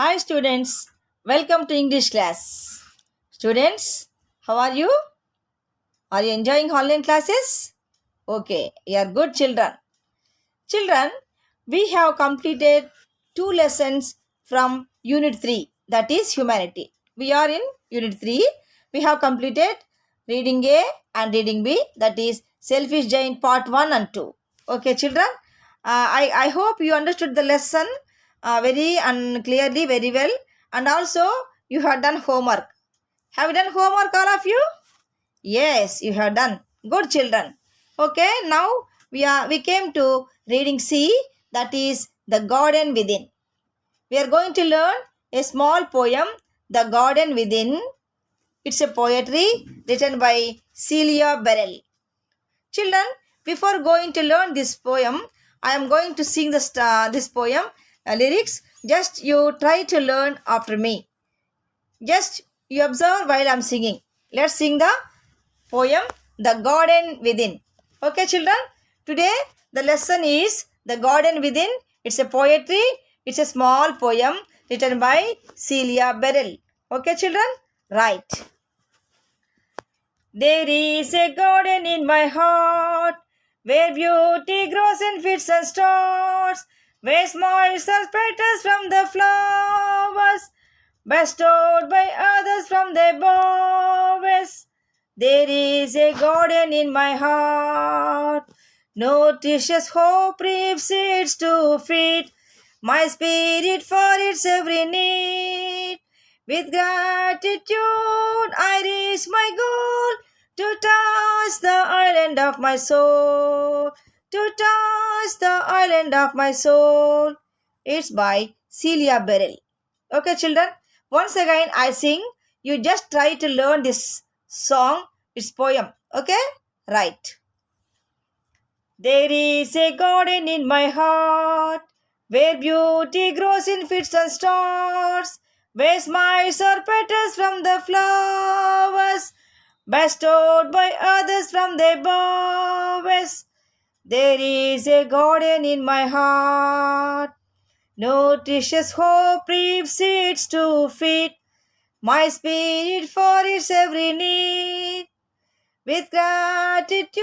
Hi students, welcome to English class. Students, how are you? Are you enjoying online classes? Okay, you are good children. Children, we have completed two lessons from Unit 3, that is Humanity. We are in Unit 3. We have completed Reading A and Reading B, that is Selfish Giant Part 1 and 2. Okay, children, I hope you understood the lesson very and clearly, very well. And also, you have done homework. Have you done homework, all of you? Yes, you have done. Good children. Okay, now we came to reading C, that is The Garden Within. We are going to learn a small poem, The Garden Within. It's a poetry written by Celia Beryl. Children, before going to learn this poem, I am going to sing this poem lyrics. Just you try to learn after me. Just you observe while I am singing. Let's sing the poem The Garden Within. Okay, children, today the lesson is The Garden Within. It's a poetry, it's a small poem written by Celia Beryl. Okay, children, right. There is a garden in my heart where beauty grows in fits and starts, where smiles are petals from the flowers bestowed by others from their bowers. There is a garden in my heart, nutritious hope reaps seeds to feed my spirit for its every need. With gratitude, I reach my goal to touch the island of my soul. To touch the island of my soul. It's by Celia Beryl. Okay, children. Once again, I sing. You just try to learn this song. It's poem. Okay? Right. There is a garden in my heart where beauty grows in fits and starts, where smiles are petals from the flowers bestowed by others from their bowers. There is a garden in my heart, nutritious hope reaps seeds to feed my spirit for its every need. With gratitude,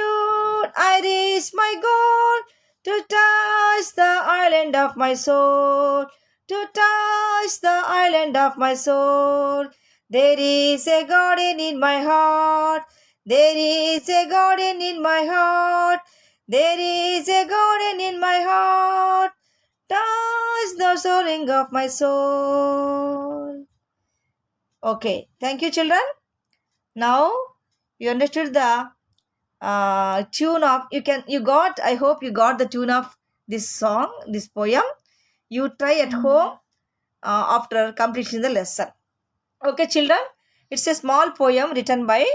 I reach my goal to touch the island of my soul. To touch the island of my soul. There is a garden in my heart. There is a garden in my heart. There is a garden in my heart. Touch the soaring of my soul. Okay, thank you, children. Now you understood the tune of I hope you got the tune of this song, this poem. You try at home after completing the lesson. Okay, children, it's a small poem written by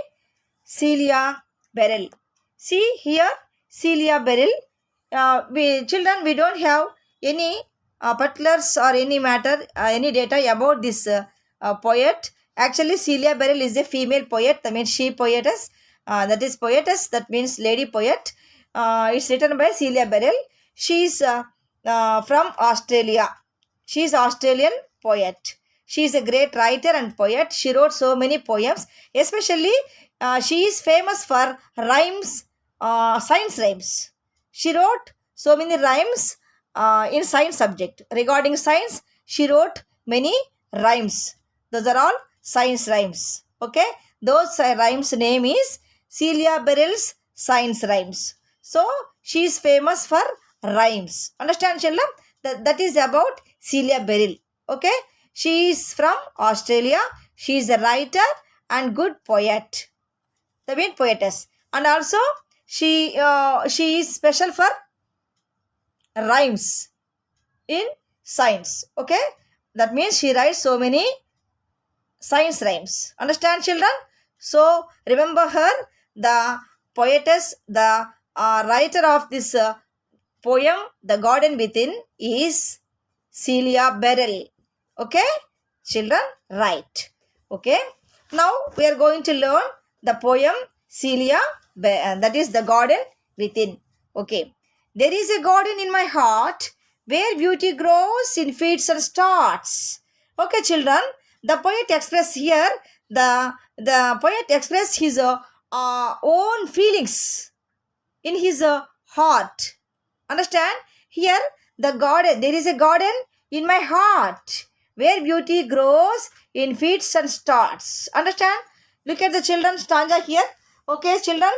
Celia Beryl. See here, Celia Beryl. We don't have any particulars or any matter, any data about this poet. Actually, Celia Beryl is a female poet. That means she poetess. That is poetess. That means lady poet. It's written by Celia Beryl. She's from Australia. She's Australian poet. She is a great writer and poet. She wrote so many poems. Especially, she is famous for rhymes, science rhymes. She wrote so many rhymes in science subject. Regarding science, she wrote many rhymes. Those are all science rhymes. Okay, those rhymes name is Celia Beryl's science rhymes. So she is famous for rhymes. Understand, children? That is about Celia Beryl. Okay, she is from Australia. She is a writer and good poet. The main poetess, and also she is special for rhymes in science. Okay, that means she writes so many science rhymes. Understand, children? So remember her, the poetess, the writer of this poem, The Garden Within, is Celia Beryl. Okay, children, right. Okay, now we are going to learn the poem Celia, that is The Garden Within. Okay, there is a garden in my heart where beauty grows in feeds and starts, Okay, children, the poet express here, the poet express his own feelings in his heart. Understand? Here, the garden, there is a garden in my heart where beauty grows in feet and starts. Understand? Look at the children stanza here. Okay, children,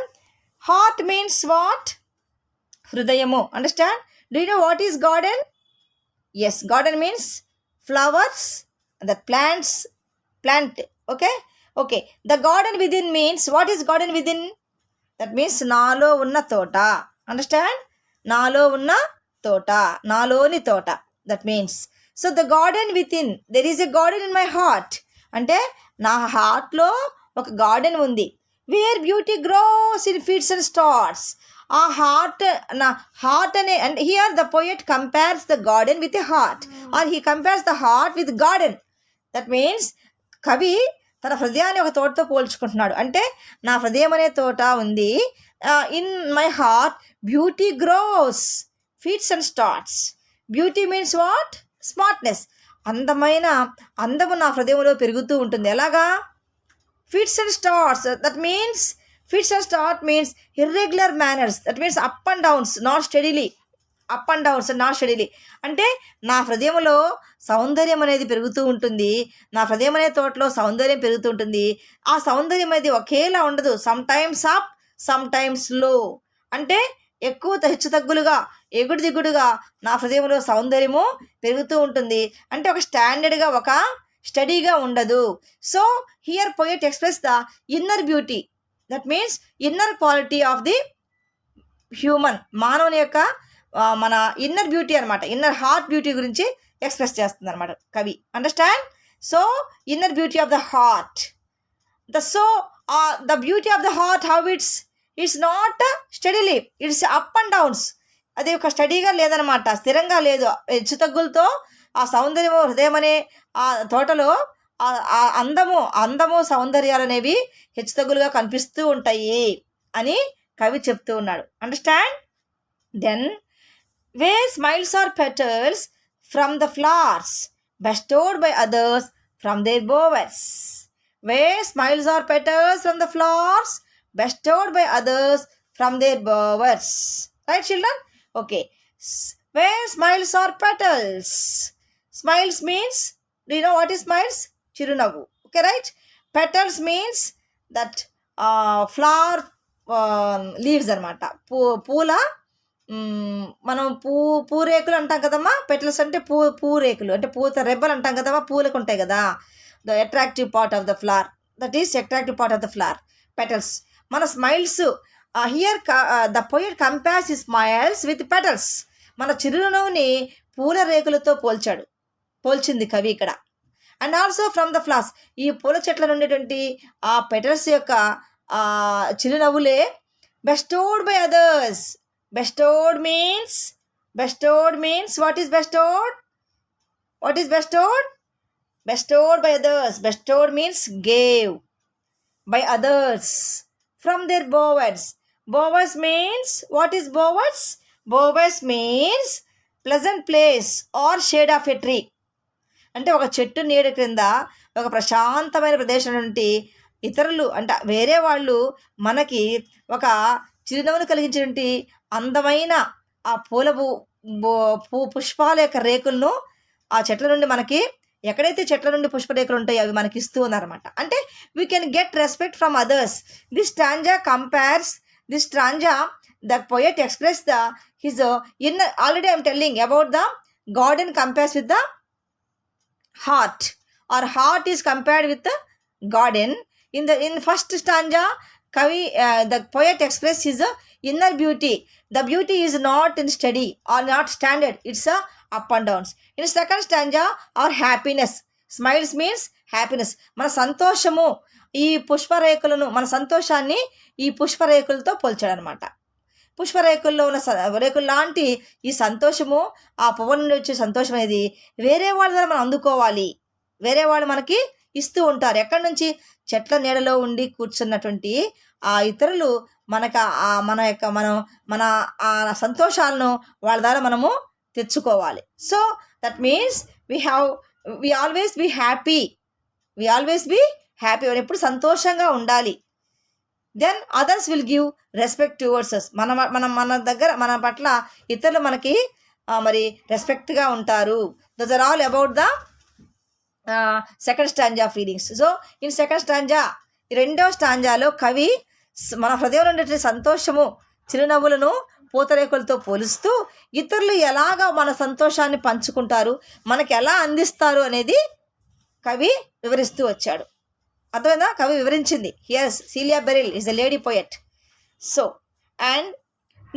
heart means what? Hrudayamu. Understand? Do you know what is garden? Yes, garden means flowers, that plant. Okay, okay. The garden within means, what is garden within? That means నాలో ఉన్న తోట. Understand? నాలో ఉన్న తోట, నాలోని తోట. That means, so the garden with in, there is a garden in my heart. అంటే నా హార్ట్లో ఒక గార్డెన్ ఉంది. Where beauty grows in feets and stars. ఆ హార్ట్, నా హార్ట్ అనే, and here the poet compares the garden with a heart, or he compares the heart with garden. That means కవి తన హృదయాన్ని ఒక తోటతో పోల్చుకుంటున్నాడు. అంటే నా హృదయం అనే తోట ఉంది. In my heart beauty gross feets and starts. Beauty means what? Smartness. అందము నా హృదయంలో పెరుగుతూ ఉంటుంది. ఎలాగా? Feets and starts, that means fits and start means irregular manners. That means up and downs, not steadily. Up and downs, not steadily. అంటే నా హృదయంలో సౌందర్యం అనేది పెరుగుతూ ఉంటుంది. నా హృదయం అనే తోటలో సౌందర్యం పెరుగుతూ ఉంటుంది. ఆ సౌందర్యం అనేది ఒకేలా ఉండదు. Some times up, some times లో. అంటే ఎక్కువ హెచ్చు తగ్గులుగా, ఎగుడు దిగుడుగా నా హృదయంలో సౌందర్యము పెరుగుతూ ఉంటుంది. అంటే ఒక స్టాండర్డ్గా, ఒక స్టడీగా ఉండదు. So here poet express the inner beauty. That means inner quality of the human, మానవుని యొక్క మన ఇన్నర్ బ్యూటీ అనమాట. ఇన్నర్ హార్ట్ బ్యూటీ గురించి ఎక్స్ప్రెస్ చేస్తుంది అనమాట కవి. Understand? So inner beauty of the heart. The beauty of the heart, how it's not steadily, it's up and downs. అది ఒక స్టడీగా లేదనమాట, స్థిరంగా లేదు. హెచ్చుతగ్గులతో ఆ సౌందర్యము, హృదయం అనే ఆ తోటలో ఆ అందము సౌందర్యాలు అనేవి హెచ్చుతగ్గులుగా కనిపిస్తూ ఉంటాయి అని కవి చెప్తూ ఉన్నాడు. Understand? Then where smiles are petals from the flowers bestowed by others from their bowers. Where smiles are petals from the flowers bestowed by others from their bowers. Right, children? Okay. Where smiles are petals. Smiles means, do you know what is smiles? Chirunavu. Okay, right? Petals means that flower leaves anamata. Poola, మనం పూరేకులు అంటాం కదమ్మా. Petals అంటే పూరేకులు అంటే పూత రెబ్బలు అంటాం కదమ్మా, పూలకు ఉంటాయి కదా. The attractive part of the flower, that is attractive part of the flower, petals. మన smiles, here the poet compares his smiles with petals. మన చిరునవ్వుని పూల రేకులతో పోల్చింది కవి ఇక్కడ. And also from the flowers, ఈ పూల చెట్ల నుండేటువంటి ఆ పెటల్స్ యొక్క చిరునవ్వులే bestowed by others. Bestowed means what is bestowed? What is bestowed? Bestowed by others. Bestowed means gave by others from their bowers. Bowers means, what is bowers? Bowers means pleasant place or shade of a tree. అంటే ఒక చెట్టు నీడ క్రింద, ఒక ప్రశాంతమైన ప్రదేశం నుండి ఇతరులు అంటే వేరే వాళ్ళు మనకి ఒక చిరునవ్వును కలిగించేటువంటి అందమైన ఆ పుష్పాల యొక్క రేకులను ఆ చెట్ల నుండి మనకి, ఎక్కడైతే చెట్ల నుండి పుష్పరేకులు ఉంటాయో అవి మనకి ఇస్తూ ఉన్నారన్నమాట. అంటే we can get respect from others. This stanza compares, this stanza the poet express the his inner. Already I'm telling about the garden compares with the heart, or heart is compared with the garden. In first stanza, kavi the poet express his inner beauty. The beauty is not in steady or not standard, it's a up and downs. In second stanza, our happiness. Smiles means happiness. మన సంతోషము, ఈ పుష్పరేకులను, మన సంతోషాన్ని ఈ పుష్పరేకులతో పోల్చాడనమాట. పుష్పరేకుల్లో ఉన్న రేకులు లాంటి ఈ సంతోషము, ఆ పువ్వు నుండి వచ్చే సంతోషం అనేది వేరే వాళ్ళ ద్వారా మనం అందుకోవాలి. వేరే వాళ్ళు మనకి ఇస్తూ ఉంటారు. ఎక్కడి నుంచి? చెట్ల నీడలో ఉండి కూర్చున్నటువంటి ఆ ఇతరులు మనకు మన ఆ సంతోషాలను వాళ్ళ ద్వారా మనము తెచ్చుకోవాలి. So that means we always be happy, ఎప్పుడు సంతోషంగా ఉండాలి. Then others will give respect towards us. మన పట్ల ఇతరులు మనకి మరి రెస్పెక్ట్గా ఉంటారు. Those are all about the second stanza feelings. So in second stanza, రెండవ స్టాంజాలో కవి మన హృదయంలో ఉండే సంతోషము, చిరునవ్వులను పూతరేకులతో పోలుస్తూ ఇతరులు ఎలాగా మన సంతోషాన్ని పంచుకుంటారు, మనకి ఎలా అందిస్తారు అనేది కవి వివరిస్తూ వచ్చాడు. అర్థమైందా? కవి వివరించింది. Here's Celia Beryl is a lady poet. So, and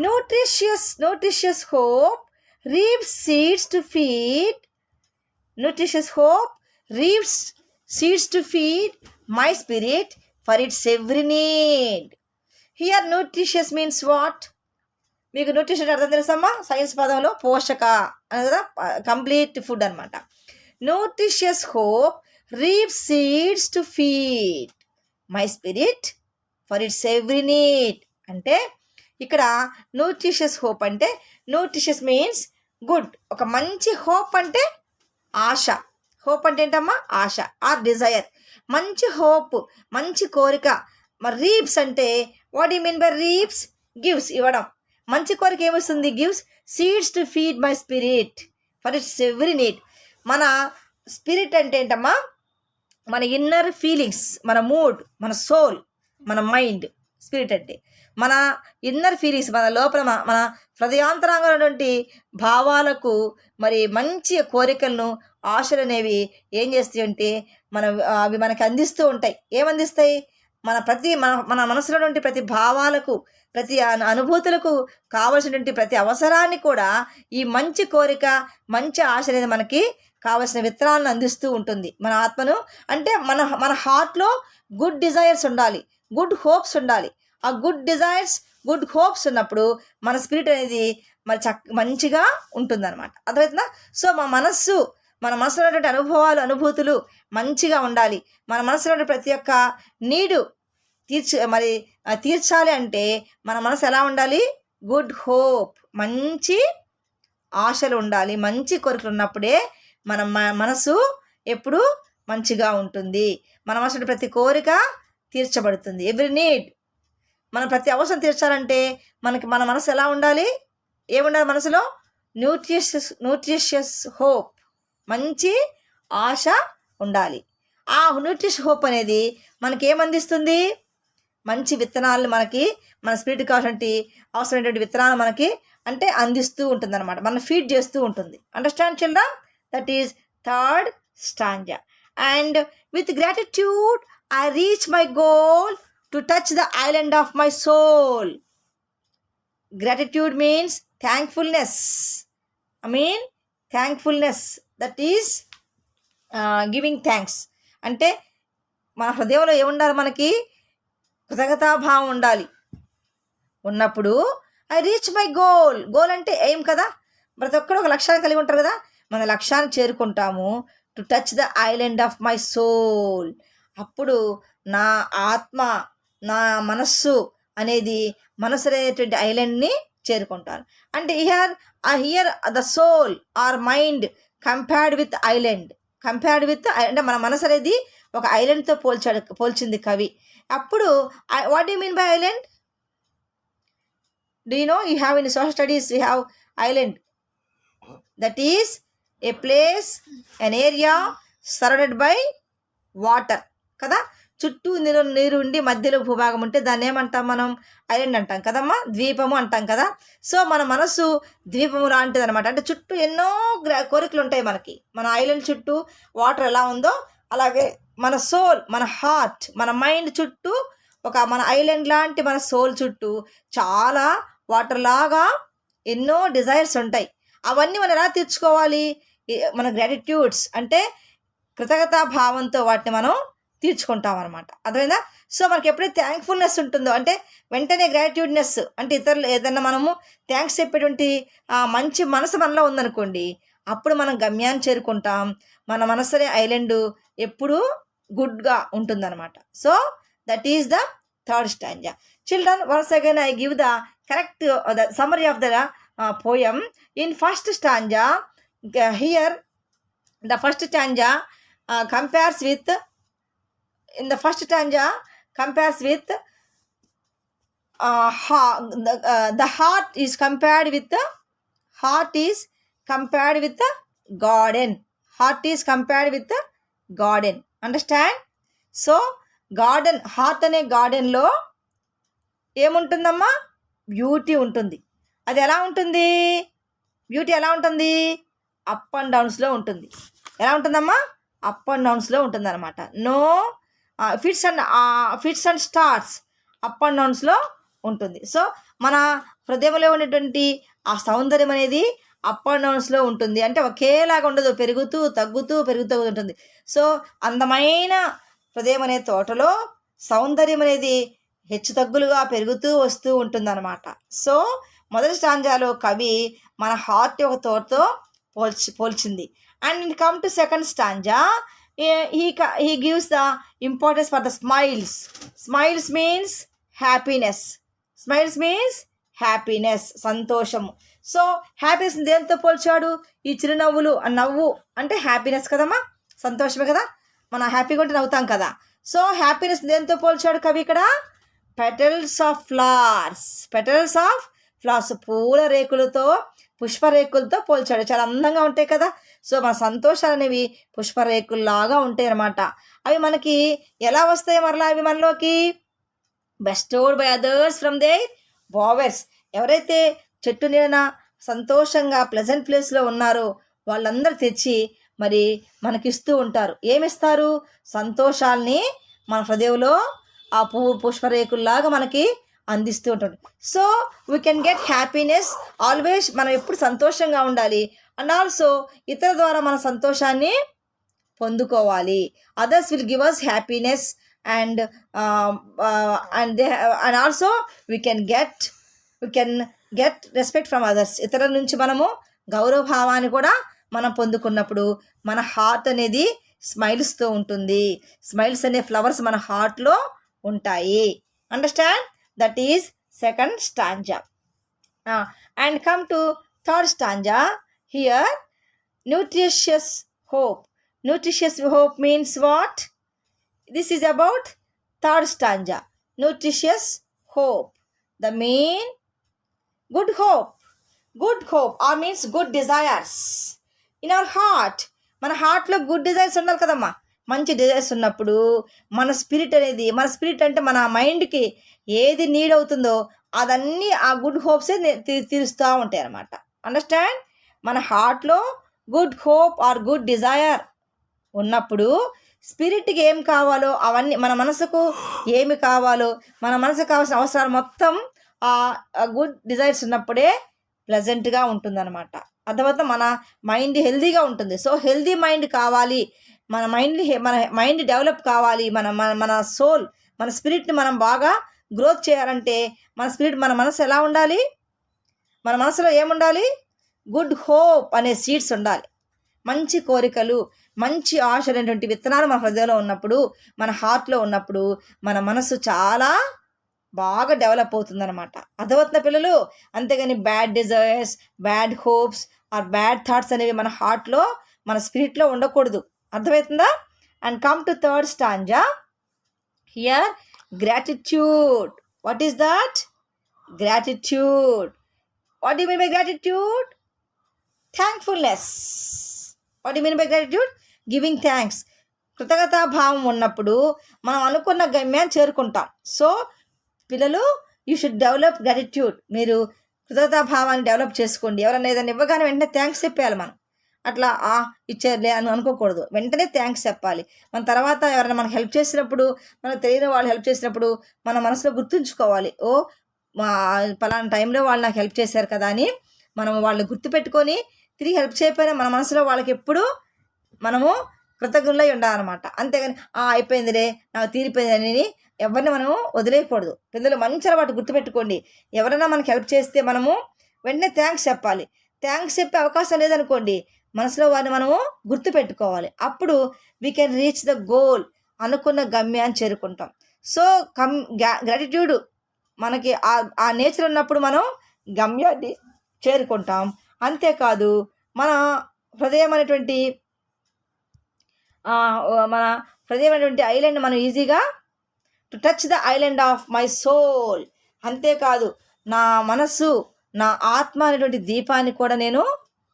nutritious hope reaps seeds to feed. Nutritious hope reaps seeds to feed my spirit for its every need. Here nutritious means what? మీకు nutrition అర్థం తెలుసమ్మా? Science పదంలో పోషక అని కదా, complete food అనమాట. Nutritious hope reap seeds to feed my spirit for it's every need. అంటే ఇక్కడ న్యూట్రిషియస్ హోప్ అంటే, న్యూట్రిషియస్ మీన్స్ గుడ్, ఒక మంచి హోప్ అంటే ఆశ. హోప్ అంటే ఏంటమ్మా? ఆశ ఆర్ డిజైర్. మంచి హోప్, మంచి కోరిక. మరి రీప్స్ అంటే what you mean by leaps? Gives, ఇవ్వడం. మంచి కోరిక ఏమొస్తుంది? Gives seeds to feed my spirit for it's every need. మన స్పిరిట్ అంటే ఏంటమ్మా? మన ఇన్నర్ ఫీలింగ్స్, మన మూడ్, మన సోల్, మన మైండ్. స్పిరిట్ అంటే మన ఇన్నర్ ఫీలింగ్స్, మన లోపల మన హృదయాంతరంగా ఉన్నటువంటి భావాలకు మరి మంచి కోరికలను, ఆశలు అనేవి ఏం చేస్తాయి అంటే అవి మనకి అందిస్తూ ఉంటాయి. ఏమందిస్తాయి? మన మనసులో నుండి ప్రతి భావాలకు, ప్రతి అనుభూతులకు కావలసినటువంటి ప్రతి అవసరాన్ని కూడా ఈ మంచి కోరిక, మంచి ఆశ అనేది మనకి కావలసిన విత్తనాలను అందిస్తూ ఉంటుంది మన ఆత్మను. అంటే మన హార్ట్లో గుడ్ డిజైర్స్ ఉండాలి, గుడ్ హోప్స్ ఉండాలి. ఆ గుడ్ డిజైర్స్, గుడ్ హోప్స్ ఉన్నప్పుడు మన స్పిరిట్ అనేది మరి మంచిగా ఉంటుందన్నమాట. అర్థమవుతుందా? సో మన మనస్సులో ఉన్నటువంటి అనుభవాలు, అనుభూతులు మంచిగా ఉండాలి. మన మనసులో ఉన్న ప్రతి ఒక్క నీడు తీర్చాలి అంటే మన మనసు ఎలా ఉండాలి? గుడ్ హోప్, మంచి ఆశలు ఉండాలి. మంచి కోరికలు ఉన్నప్పుడే మన మనసు ఎప్పుడు మంచిగా ఉంటుంది. మన మనసు ప్రతి కోరిక తీర్చబడుతుంది. ఎవ్రీ నీడ్, మన ప్రతి అవసరం తీర్చాలంటే మన మనసు ఎలా ఉండాలి? ఏముండాలి మనసులో? న్యూట్రిషియస్ హోప్, మంచి ఆశ ఉండాలి. ఆ న్యూట్రిషియస్ హోప్ అనేది మనకి ఏమందిస్తుంది? మంచి విత్తనాలను మనకి, మన స్పిరిట్ కావాల్సినటువంటి అవసరమైనటువంటి విత్తనాలు మనకి అంటే అందిస్తూ ఉంటుంది అనమాట, మనం ఫీడ్ చేస్తూ ఉంటుంది. Understand children? That is third stanza. And with gratitude I reach my goal to touch the island of my soul. Gratitude means thankfulness. Thankfulness, that is giving thanks. అంటే మన హృదయంలో ఏముండాలి? మనకి కృతజ్ఞతాభావం ఉండాలి. ఉన్నప్పుడు I reach my goal. Goal అంటే aim కదా, ప్రతి ఒక్కరు ఒక లక్ష్యాన్ని కలిగి ఉంటారు కదా. మన లక్ష్యాన్ని చేరుకుంటాము. To touch the island of my soul. అప్పుడు నా ఆత్మ, నా మనస్సు అనేది మనసు అనేటువంటి ఐలాండ్ని చేరుకుంటాను. అంటే here the soul or mind compared with island. అంటే మన మనసు అనేది ఒక ఐలాండ్తో పోల్చింది కవి. అప్పుడు what do mean by island? Do you know? You have in social studies you have island. That is a place, an area surrounded by water కదా. చుట్టూ నీరు ఉండి మధ్యలో భూభాగం ఉంటే దాన్ని ఏమంటాం మనం? ఐలాండ్ అంటాం కదమ్మా, ద్వీపము అంటాం కదా. సో మన మనసు ద్వీపము లాంటిది అనమాట. అంటే చుట్టూ ఎన్నో కోరికలు ఉంటాయి మనకి. మన ఐలాండ్ చుట్టూ వాటర్ ఎలా ఉందో అలాగే మన సోల్, మన హార్ట్, మన మైండ్ చుట్టూ మన ఐలాండ్ లాంటి మన సోల్ చుట్టూ చాలా వాటర్ లాగా ఎన్నో డిజైర్స్ ఉంటాయి. అవన్నీ మనం ఎలా తీర్చుకోవాలి? మన గ్రాటిట్యూడ్స్ అంటే కృతజ్ఞతా భావంతో వాటిని మనం తీర్చుకుంటాం అనమాట. అర్థమైందా? సో మనకి ఎప్పుడైతే థ్యాంక్ఫుల్నెస్ ఉంటుందో, అంటే వెంటనే గ్రాటిట్యూడ్నెస్ అంటే ఇతరులు ఏదన్నా మనము థ్యాంక్స్ చెప్పేటువంటి మంచి మనసు మనలో ఉందనుకోండి, అప్పుడు మనం గమ్యాన్ని చేరుకుంటాం. మన మనసునే ఐలాండ్ ఎప్పుడూ గుడ్గా ఉంటుందన్నమాట. So that is the third stanza. Children, once again I give the correct the summary of the poem. In first stanza, here The first stanza compares with, in the first stanza compares with the heart is compared with the garden. Heart is compared with the garden. Understand? So garden, heart అనే గార్డెన్లో ఏముంటుందమ్మా? Beauty ఉంటుంది. అది ఎలా ఉంటుంది? Beauty ఎలా ఉంటుంది? Up and డౌన్స్లో ఉంటుంది. ఎలా ఉంటుందమ్మా? అప్ అండ్ డౌన్స్లో ఉంటుంది అనమాట. No fits and starts, up and డౌన్స్లో ఉంటుంది. సో మన హృదయంలో ఉన్నటువంటి ఆ సౌందర్యం అనేది అప్ అండ్ డౌన్స్లో ఉంటుంది. అంటే ఒకేలాగా ఉండదు, పెరుగుతూ తగ్గుతూ ఉంటుంది. సో అందమైన హృదయం అనే తోటలో సౌందర్యం అనేది హెచ్చు తగ్గులుగా పెరుగుతూ వస్తూ ఉంటుందన్నమాట. సో మొదటి స్టాంజాలో కవి మన హార్ట్ యొక్క తోటతో పోల్చింది. And in come to second stanza, he gives the importance for the smiles. Smiles means happiness, సంతోషము. సో హ్యాపీనెస్ దేంతో పోల్చాడు? ఈ చిరునవ్వులు, నవ్వు అంటే హ్యాపీనెస్ కదమ్మా, సంతోషమే కదా. మనం హ్యాపీగా ఉంటే నవ్వుతాం కదా. సో హ్యాపీనెస్ దేంతో పోల్చాడు కవి ఇక్కడ? పెటల్స్ ఆఫ్ ఫ్లవర్స్, పూల రేకులతో, పుష్పరేకులతో పోల్చాడు. చాలా అందంగా ఉంటాయి కదా. సో మన సంతోషాలు అనేవి పుష్పరేకుల్లాగా ఉంటాయి అన్నమాట. అవి మనకి ఎలా వస్తాయి మరలా? అవి మనలోకి bestowed by others from their bowers. ఎవరైతే చెట్టు నీడన సంతోషంగా ప్లెజెంట్ ప్లేస్లో ఉన్నారో వాళ్ళందరూ తెచ్చి మరి మనకిస్తూ ఉంటారు. ఏమిస్తారు? సంతోషాల్ని మన హృదయంలో ఆ పుష్పరేకుల్లాగా మనకి అందిస్తూ ఉంటాడు. So we can get happiness always. మనం ఎప్పుడు సంతోషంగా ఉండాలి. అండ్ ఆల్సో ఇతరుల ద్వారా మన సంతోషాన్ని పొందుకోవాలి. Others will give us happiness and also we can get respect from others. ఇతరుల నుంచి మనము గౌరవ భావాన్ని కూడా మనం పొందుకున్నప్పుడు మన హార్ట్ అనేది స్మైల్స్తో ఉంటుంది. స్మైల్స్ అనే ఫ్లవర్స్ మన హార్ట్లో ఉంటాయి. Understand? That is second stanza. And come to third stanza. Here nutritious hope means what? This is about third stanza. Nutritious hope. The mean good hope or means good desires in our heart. మన హార్ట్లో good desires ఉండాలి కదమ్మా. మంచి desires ఉన్నప్పుడు మన spirit అంటే మన మైండ్కి ఏది నీడ్ అవుతుందో అదన్నీ ఆ గుడ్ హోప్సే తీరుస్తూ ఉంటాయి అన్నమాట. అండర్స్టాండ్? మన హార్ట్లో good hope or good desire ఉన్నప్పుడు స్పిరిట్కి ఏం కావాలో అవన్నీ, మన మనసుకు ఏమి కావాలో, మన మనసుకు కావాల్సిన అవసరాలు మొత్తం ఆ గుడ్ డిజైర్స్ ఉన్నప్పుడే ప్లెజెంట్గా ఉంటుందన్నమాట. అర్థమవుతుందా? మన మైండ్ హెల్దీగా ఉంటుంది. సో హెల్దీ మైండ్ కావాలి, మన మైండ్ డెవలప్ కావాలి, మన సోల్, మన స్పిరిట్ని మనం బాగా గ్రోత్ చేయాలంటే మన మనసు ఎలా ఉండాలి? మన మనసులో ఏముండాలి? గుడ్ హోప్ అనే సీడ్స్ ఉండాలి. మంచి కోరికలు, మంచి ఆశలైనటువంటి విత్తనాలు మన హృదయంలో ఉన్నప్పుడు, మన హార్ట్లో ఉన్నప్పుడు మన మనసు చాలా బాగా డెవలప్ అవుతుందన్నమాట. అర్థమవుతున్న పిల్లలు? అంతేగాని bad desires, bad hopes or bad thoughts అనేవి మన హార్ట్లో, మన స్పిరిట్లో ఉండకూడదు. అర్థమవుతుందా? And come to third stanza. Here gratitude. What is that? Gratitude. What do you mean by gratitude? Thankfulness. What you mean by gratitude? Giving thanks. కృతజ్ఞతాభావం ఉన్నప్పుడు మనం అనుకున్న గమ్యాన్ని చేరుకుంటాం. సో పిల్లలు, యూ షుడ్ డెవలప్ గ్రాటిట్యూడ్. మీరు కృతజ్ఞతాభావాన్ని డెవలప్ చేసుకోండి. ఎవరైనా ఏదైనా ఇవ్వగానే వెంటనే థ్యాంక్స్ చెప్పేయాలి. మనం అట్లా ఇచ్చేలే అని అనుకోకూడదు. వెంటనే థ్యాంక్స్ చెప్పాలి. మన తర్వాత ఎవరైనా మనకు హెల్ప్ చేసినప్పుడు, మనకు తెలియని వాళ్ళు హెల్ప్ చేసినప్పుడు మన మనసులో గుర్తుంచుకోవాలి. మా పలానా టైంలో వాళ్ళు నాకు హెల్ప్ చేశారు కదా అని మనం వాళ్ళని గుర్తుపెట్టుకొని తిరిగి హెల్ప్ చేయకపోయినా మన మనసులో వాళ్ళకి ఎప్పుడు మనము కృతజ్ఞులై ఉండాలన్నమాట. అంతేగాని అయిపోయిందిలే, నాకు తీరిపోయిందని ఎవరిని మనము వదిలేయకూడదు. పిల్లలు మంచి అలవాటు గుర్తుపెట్టుకోండి. ఎవరైనా మనకి హెల్ప్ చేస్తే మనము వెంటనే థ్యాంక్స్ చెప్పాలి. థ్యాంక్స్ చెప్పే అవకాశం లేదనుకోండి, మనసులో వారిని మనము గుర్తుపెట్టుకోవాలి. అప్పుడు we can reach the goal. అనుకున్న గమ్యాన్ని చేరుకుంటాం. సో గ్రాటిట్యూడ్ మనకి ఆ నేచర్ ఉన్నప్పుడు మనం గమ్యాన్ని చేరుకుంటాం. అంతేకాదు మన హృదయం అనేటువంటి మన హృదయమైనటువంటి ఐలాండ్ మనం ఈజీగా to touch the island of my soul. అంతేకాదు నా మనస్సు, నా ఆత్మ అనేటువంటి దీపాన్ని కూడా నేను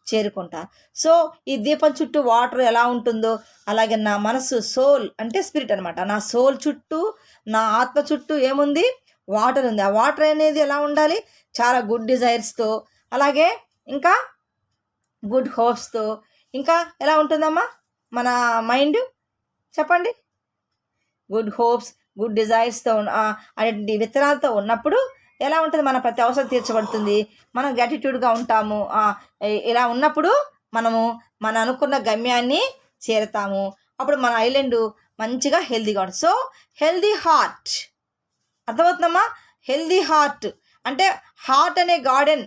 చేరుకుంటాను. సో ఈ దీపం చుట్టూ వాటర్ ఎలా ఉంటుందో అలాగే నా మనస్సు, సోల్ అంటే స్పిరిట్ అనమాట, నా సోల్ చుట్టూ, నా ఆత్మ చుట్టూ ఏముంది? వాటర్ ఉంది. ఆ వాటర్ అనేది ఎలా ఉండాలి? చాలా గుడ్ డిజైర్స్తో, అలాగే ఇంకా గుడ్ హోప్స్తో, ఇంకా ఎలా ఉంటుందమ్మా మన మైండ్? చెప్పండి. గుడ్ హోప్స్, గుడ్ డిజైర్స్తో అనేటువంటి విత్తనాలతో ఉన్నప్పుడు ఎలా ఉంటుంది? మన ప్రతి అవసరం తీర్చబడుతుంది, మనం గ్రాటిట్యూడ్గా ఉంటాము. ఇలా ఉన్నప్పుడు మనము మన అనుకున్న గమ్యాన్ని చేరుతాము. అప్పుడు మన ఐలాండ్ మంచిగా హెల్దీగా ఉంటుంది. సో హెల్దీ హార్ట్, అర్థమవుతుందమ్మా? హెల్దీ హార్ట్ అంటే హార్ట్ అనే గార్డెన్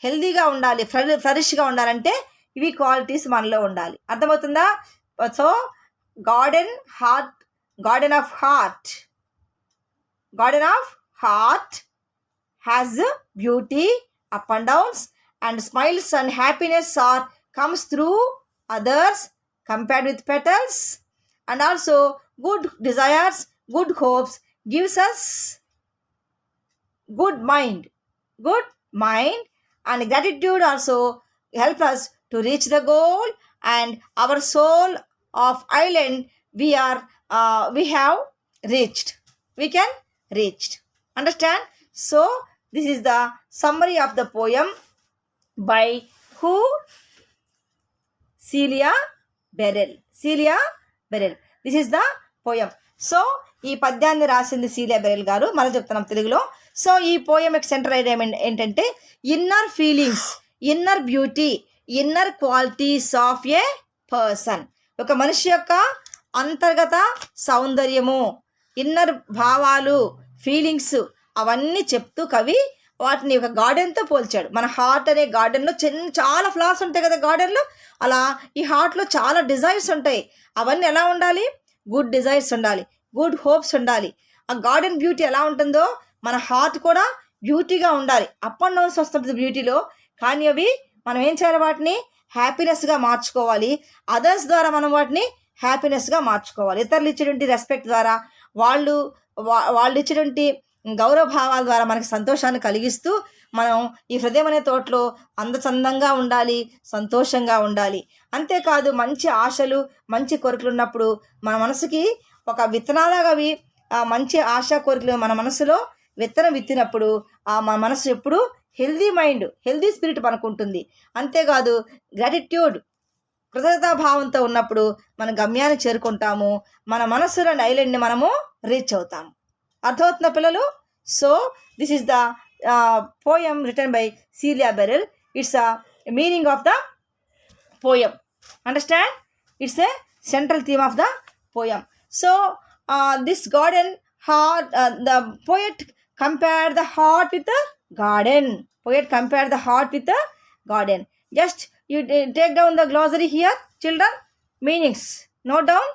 హెల్దీగా ఉండాలి, ఫ్లరిష్గా ఉండాలంటే ఇవి క్వాలిటీస్ మనలో ఉండాలి. అర్థమవుతుందా? So garden heart, garden of heart, garden of heart has beauty, up and downs, and smiles and happiness are comes through others compared with petals, and also good desires, good hopes gives us good mind, and gratitude also help us to reach the goal, and our soul of island we have reached, we can reached. Understand? So this is the summary of the poem by who? Celia Beryl. Celia Beryl. This is the poem. So ఈ పద్యాన్ని రాసింది cilia Beryl గారు. మనం చెప్తున్నాం తెలుగులో. So ఈ poem యొక్క centre idea ఏంటంటే inner feelings, inner beauty, inner qualities of A person. ఒక మనిషి యొక్క అంతర్గత సౌందర్యము, ఇన్నర్ భావాలు, ఫీలింగ్స్ అవన్నీ చెప్తూ కవి వాటిని ఒక గార్డెన్తో పోల్చాడు. మన హార్ట్ అనే గార్డెన్లో చాలా ఫ్లవర్స్ ఉంటాయి కదా గార్డెన్లో, అలా ఈ హార్ట్లో చాలా డిజైర్స్ ఉంటాయి. అవన్నీ ఎలా ఉండాలి? గుడ్ డిజైర్స్ ఉండాలి, గుడ్ హోప్స్ ఉండాలి. ఆ గార్డెన్ బ్యూటీ ఎలా ఉంటుందో మన హార్ట్ కూడా బ్యూటీగా ఉండాలి. అప్ అండ్ డౌన్స్ వస్తుంటుంది బ్యూటీలో, కానీ అవి మనం ఏం చేయాలి? వాటిని హ్యాపీనెస్గా మార్చుకోవాలి. అదర్స్ ద్వారా మనం వాటిని హ్యాపీనెస్గా మార్చుకోవాలి. ఇతరులు ఇచ్చేటువంటి రెస్పెక్ట్ ద్వారా, వాళ్ళు ఇచ్చేటువంటి గౌరవ భావాల ద్వారా మనకి సంతోషాన్ని కలిగిస్తూ మనం ఈ హృదయం అనే తోటలో అందచందంగా ఉండాలి, సంతోషంగా ఉండాలి. అంతేకాదు మంచి ఆశలు, మంచి కోరికలు ఉన్నప్పుడు మన మనసుకి ఒక విత్తనాలాగా అవి మంచి ఆశా కోరికలు మన మనసులో విత్తనం విత్తినప్పుడు మన మనసు ఎప్పుడు హెల్దీ మైండ్, హెల్దీ స్పిరిట్ మనకు ఉంటుంది. అంతేకాదు గ్రాటిట్యూడ్, కృతజ్ఞతాభావంతో ఉన్నప్పుడు మన గమ్యాన్ని చేరుకుంటాము, మన మనసులోని ఐలాండ్ని మనము రీచ్ అవుతాము. అర్థమవుతున్న పిల్లలు? So this is the poem written by Celia Beryl. It's a meaning of the poem. Understand? It's a central theme of the poem. So this garden heart, the poet compared the heart with the garden. Poet compared the heart with the garden. Just you take down the glossary here, children. Meanings. Note down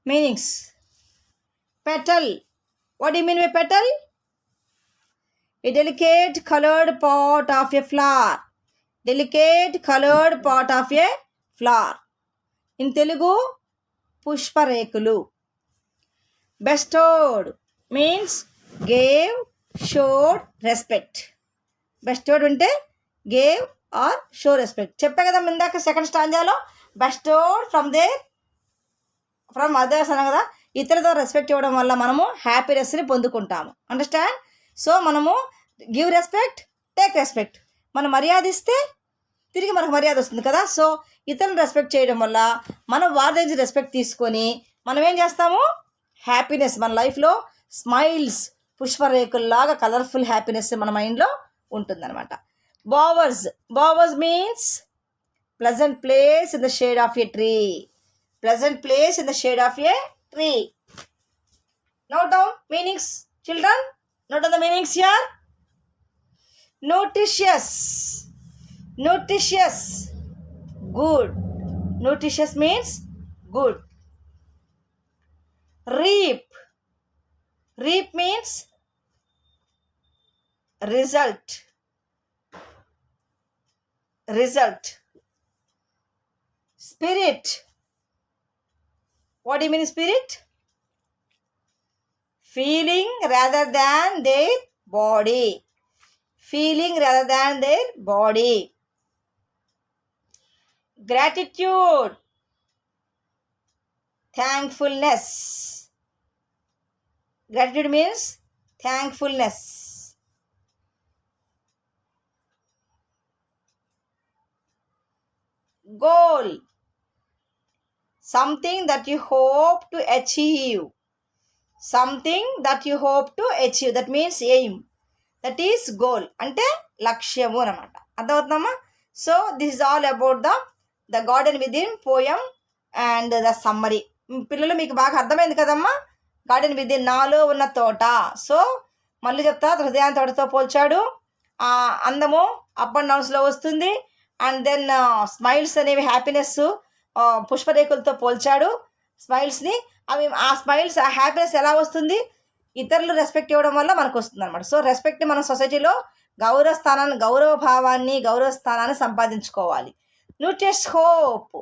meanings. Petal. What do you mean by petal? A delicate colored part of a flower. Delicate colored part of a flower. In Telugu, pushparekulu. Bestowed means gave, showed respect. Bestowed అంటే gave or show respect. చెప్పా కదా ఇందాక second స్టాంజాలో, bestowed from others అన్న కదా, ఇతరులతో respect ఇవ్వడం వల్ల మనము హ్యాపీనెస్ని పొందుకుంటాము. అండర్స్టాండ్? సో మనము గివ్ రెస్పెక్ట్, టేక్ రెస్పెక్ట్. మనం మర్యాద ఇస్తే తిరిగి మనకు మర్యాద వస్తుంది కదా. సో ఇతరులను రెస్పెక్ట్ చేయడం వల్ల మనం వారి దగ్గర రెస్పెక్ట్ తీసుకొని మనం ఏం చేస్తాము? హ్యాపీనెస్ మన లైఫ్లో స్మైల్స్, పుష్పరేకుల్లాగా కలర్ఫుల్ హ్యాపీనెస్ మన మైండ్లో ఉంటుందన్నమాట. Bowers means pleasant place in the shade of a tree. Pleasant place in the shade of a tree. Note down meanings, children. Note down the meanings here. Nutritious, good. Nutritious means good. Reap means result. Spirit What do you mean spirit? Feeling rather than their body. Feeling rather than their body. Gratitude. Thankfulness. Gratitude means thankfulness. Goal. Something that you hope to achieve. Something that you hope to achieve. That means aim. That is goal. అంటే లక్ష్యము అనమాట. అర్థమవుతుందమ్మా? So this is all about the garden within poem and the summary. పిల్లలు మీకు బాగా అర్థమైంది కదమ్మా? Garden within నాలో ఉన్న తోట. సో మళ్ళీ చెప్తా, హృదయాన్ని తోటతో పోల్చాడు. అందము అప్ అండ్ డౌన్స్లో వస్తుంది. అండ్ దెన్ స్మైల్స్ అనేవి హ్యాపీనెస్ పుష్పరేకులతో పోల్చాడు స్మైల్స్ని. అవి ఆ స్మైల్స్ ఆ హ్యాపీనెస్ ఎలా వస్తుంది? ఇతరులు రెస్పెక్ట్ ఇవ్వడం వల్ల మనకు వస్తుంది అనమాట. సో రెస్పెక్ట్ మన సొసైటీలో గౌరవ స్థానాన్ని సంపాదించుకోవాలి. న్యూట్రియస్ హోప్.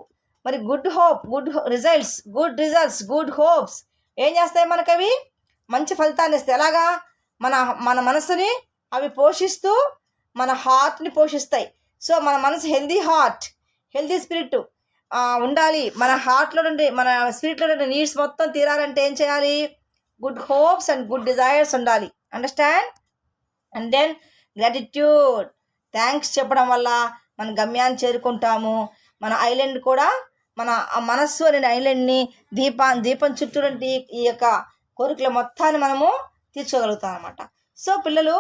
మరి good hope, good results, good hopes ఏం చేస్తాయి మనకు? అవి మంచి ఫలితాన్ని ఇస్తాయి. ఎలాగా? మన మనసుని అవి పోషిస్తూ మన హార్ట్ని పోషిస్తాయి. సో మన మనసు హెల్దీ స్పిరిట్ ఉండాలి. మన హార్ట్లో నుండి మన స్పిరిట్లో నుండి నీడ్స్ మొత్తం తీరాలంటే ఏం చేయాలి? Good hopes and good desires ఉండాలి. Understand? And then gratitude. Thanks చెప్పడం వల్ల మన గమ్యాన్ని చేరుకుంటాము. మన ఐలాండ్ కూడా మన మనస్సు అనే ఐలాండ్ని దీపం చుట్టూ ఈ యొక్క కోరికల మొత్తాన్ని మనము తీర్చగలుగుతాం అనమాట. సో పిల్లలు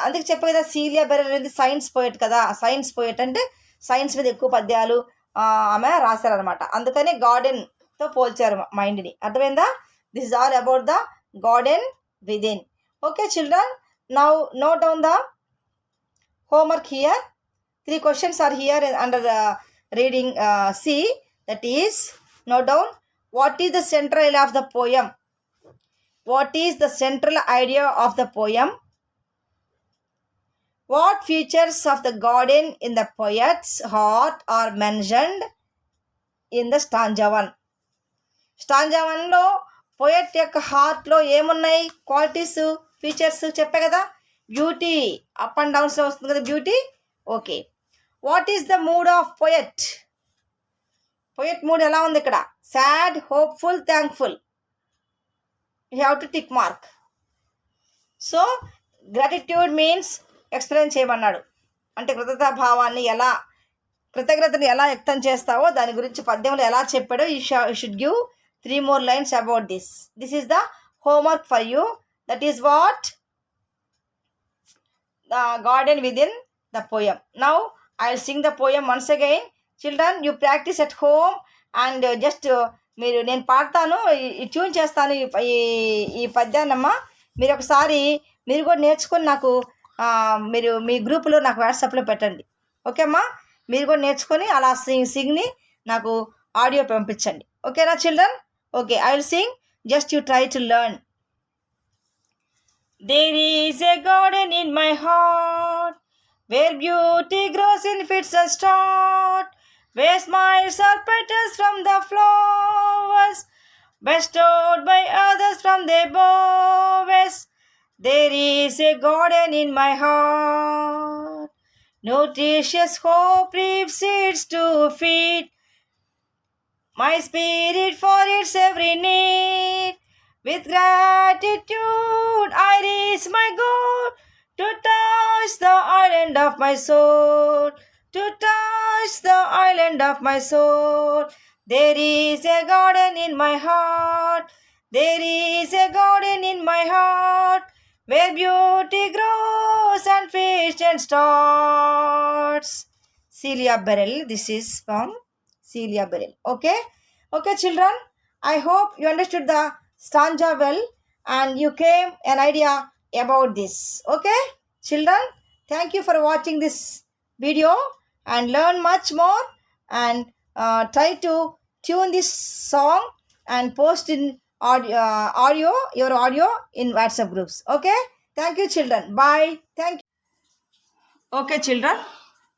అందుకే చెప్పే కదా, సీలియా బెరెల్ అనేది సైన్స్ పోయెట్ కదా. సైన్స్ పోయెట్ అంటే సైన్స్ మీద ఎక్కువ పద్యాలు ఆమె రాశారనమాట. అందుకని గార్డెన్తో పోల్చారు మైండ్ని. అర్థమైందా? This is all about the garden within. Okay children, now note down the homework here. 3 questions are here under reading C. That is, note down, what is the central idea of the poem? What is the central idea of the poem? What features of the garden in the poet's heart are mentioned in the stanza 1? Stanza 1లో poet యొక్క హార్ట్లో ఏమున్నాయి? Qualities, features చెప్పే కదా. Beauty, up and డౌన్స్లో వస్తుంది కదా beauty. Okay, what is the mood of poet? Poet mood ఎలా ఉంది ఇక్కడ? Sad, hopeful, thankful. You have to tick mark. So gratitude means explain చేయమన్నాడు. అంటే కృతజ్ఞతాభావాన్ని కృతజ్ఞతని ఎలా వ్యక్తం చేస్తావో దాని గురించి పద్యంలో ఎలా చెప్పాడో you should give 3 more lines about this. This is the homework for you. That is what the garden within the poem. Now I'll sing the poem once again. Children, you practice at home and just మీరు నేను పాడతాను, tune చేస్తాను ఈ పద్యాన్నమ్మా. మీరు ఒకసారి మీరు కూడా నేర్చుకొని నాకు మీరు మీ గ్రూపులో నాకు వాట్సాప్లో పెట్టండి. ఓకే అమ్మా? మీరు కూడా నేర్చుకొని అలా సింగ్ని నాకు ఆడియో పంపించండి. ఓకేనా children? Okay, I will sing. Just you try to learn. There is a garden in my heart, where beauty grows in fits and starts, where smiles are petals from the flowers, bestowed by others from their bowers. There is a garden in my heart, nutritious hope reaps seeds to feed my spirit for its every need. With gratitude I reach my goal, to touch the island of my soul, to touch the island of my soul. There is a garden in my heart, there is a garden in my heart, where beauty grows and feasts and starts. Celia Beryl. This is from Celia Beryl. Okay, children, I hope you understood the stanza well and you came an idea about this. Okay, children, thank you for watching this video and learn much more and try to tune this song and post in your audio in WhatsApp groups. Okay, thank you children. Bye. Thank you. Okay children,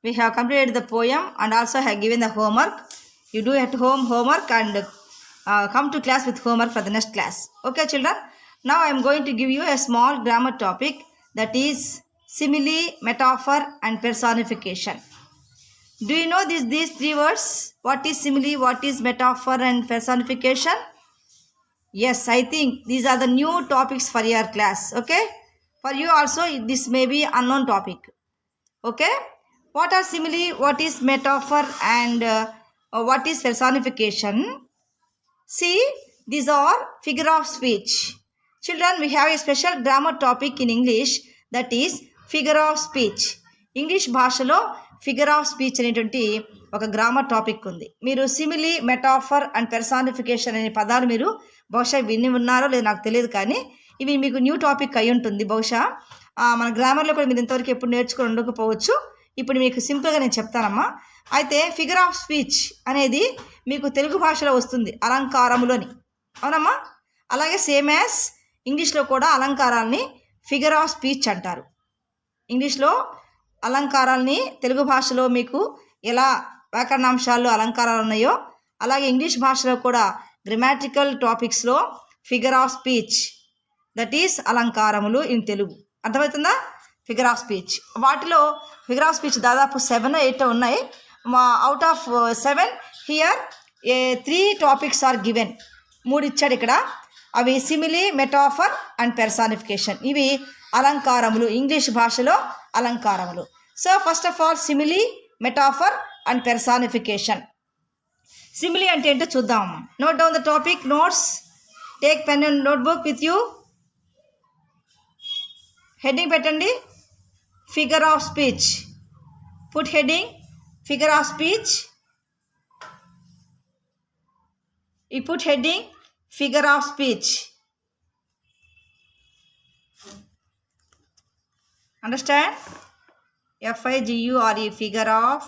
we have completed the poem and also have given the homework. You do at home homework and come to class with homework for the next class. Okay, children. Now I am going to give you a small grammar topic, that is simile, metaphor and personification. Do you know these three words? What is simile, what is metaphor and personification? Yes, I think these are the new topics for your class. Okay, for you also this may be unknown topic. Okay, what are simile, what is metaphor and what is personification? See, these are figure of speech. Children, we have a special grammar topic in English, that is figure of speech. English భాషలో figure of speech అనేటువంటి ఒక grammar topic ఉంది. మీరు simile, metaphor and personification అనే పదాలు మీరు బహుశా విని ఉన్నారో లేదో నాకు తెలియదు, కానీ ఇవి మీకు న్యూ టాపిక్ అయి ఉంటుంది. బహుశా మన గ్రామర్లో కూడా మీరు ఇంతవరకు ఎప్పుడు నేర్చుకొని ఉండకపోవచ్చు. ఇప్పుడు మీకు సింపుల్గా నేను చెప్తానమ్మా. అయితే ఫిగర్ ఆఫ్ స్పీచ్ అనేది మీకు తెలుగు భాషలో వస్తుంది అలంకారములని, అవునమ్మా. అలాగే సేమ్ యాజ్ ఇంగ్లీష్లో కూడా అలంకారాలని ఫిగర్ ఆఫ్ స్పీచ్ అంటారు. ఇంగ్లీష్లో అలంకారాలని తెలుగు భాషలో మీకు ఎలా వ్యాకరణాంశాల్లో అలంకారాలు ఉన్నాయో, అలాగే ఇంగ్లీష్ భాషలో కూడా గ్రామాటికల్ టాపిక్స్లో figure of speech, that is అలంకారములు ఇన్ తెలుగు. అర్థమవుతుందా? ఫిగర్ ఆఫ్ స్పీచ్, వాటిలో ఫిగర్ ఆఫ్ స్పీచ్ దాదాపు 7 or 8 ఉన్నాయి. Out of 7 here 3 topics are given. 3 ఇచ్చాడు ఇక్కడ. అవి సిమిలీ, మెటాఫర్ అండ్ పెర్సానిఫికేషన్. ఇవి అలంకారములు, ఇంగ్లీష్ భాషలో అలంకారములు. So first of all simile, metaphor and personification. Simile అంటే ఏంటో చూద్దామమ్మా. Note down the topic, notes, take pen and notebook with you. Heading పెట్టండి, figure of speech. Put heading figure of speech. You put heading figure of speech. Understand? FIGURE, figure of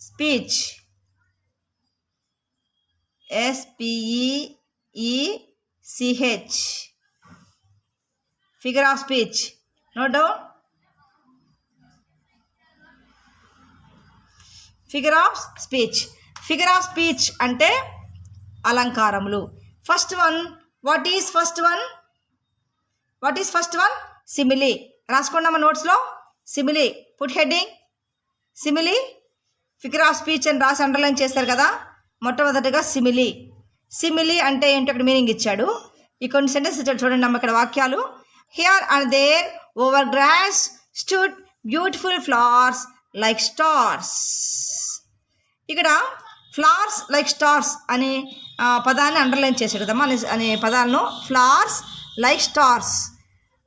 speech. SPEECH, figure of speech. Note down. Figure of speech. Figure of speech అంటే అలంకారములు. First one, what is first one? What is first one? Simile. రాసుకున్నామా నోట్స్లో? Simile. Put heading simile. Figure of speech అని రాసి underline చేస్తారు కదా. మొట్టమొదటిగా simile. Simile అంటే ఏంటో ఇక్కడ మీనింగ్ ఇచ్చాడు. ఈ కొన్ని సెంటెన్స్ ఇచ్చాడు చూడండి అమ్మ ఇక్కడ వాక్యాలు. Here and there over grass stood beautiful flowers like stars. ఇక్కడ ఫ్లవర్స్ లైక్ స్టార్స్ అనే పదాన్ని అండర్లైన్ చేశాడు కదమ్మా. అనే పదాలను ఫ్లవర్స్ లైక్ స్టార్స్.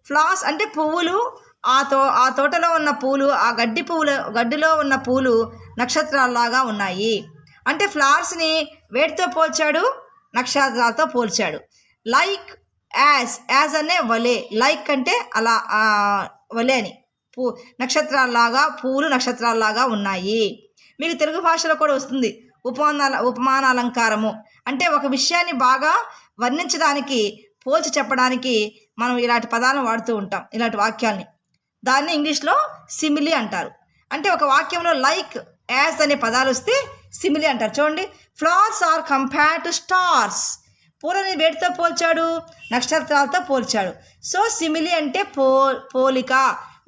ఫ్లవర్స్ అంటే పువ్వులు, ఆ తోటలో ఉన్న పూలు, ఆ గడ్డిలో ఉన్న పూలు నక్షత్రాల్లాగా ఉన్నాయి. అంటే ఫ్లవర్స్ని వేటితో పోల్చాడు? నక్షత్రాలతో పోల్చాడు. లైక్ యాజ్ అనే వలే, లైక్ అంటే అలా వలే అని, నక్షత్రాల్లాగా, పూలు నక్షత్రాల్లాగా ఉన్నాయి. మీకు తెలుగు భాషలో కూడా వస్తుంది ఉపమాన అలంకారము. అంటే ఒక విషయాన్ని బాగా వర్ణించడానికి, పోల్చి చెప్పడానికి మనం ఇలాంటి పదాలను వాడుతూ ఉంటాం, ఇలాంటి వాక్యాల్ని. దాన్ని ఇంగ్లీష్లో సిమిలీ అంటారు. అంటే ఒక వాక్యంలో లైక్, యాజ్ అనే పదాలు వస్తే సిమిలీ అంటారు. చూడండి, flowers are compared to stars. పూలని వేటితో పోల్చాడు? నక్షత్రాలతో పోల్చాడు. సో సిమిలీ అంటే పోలిక,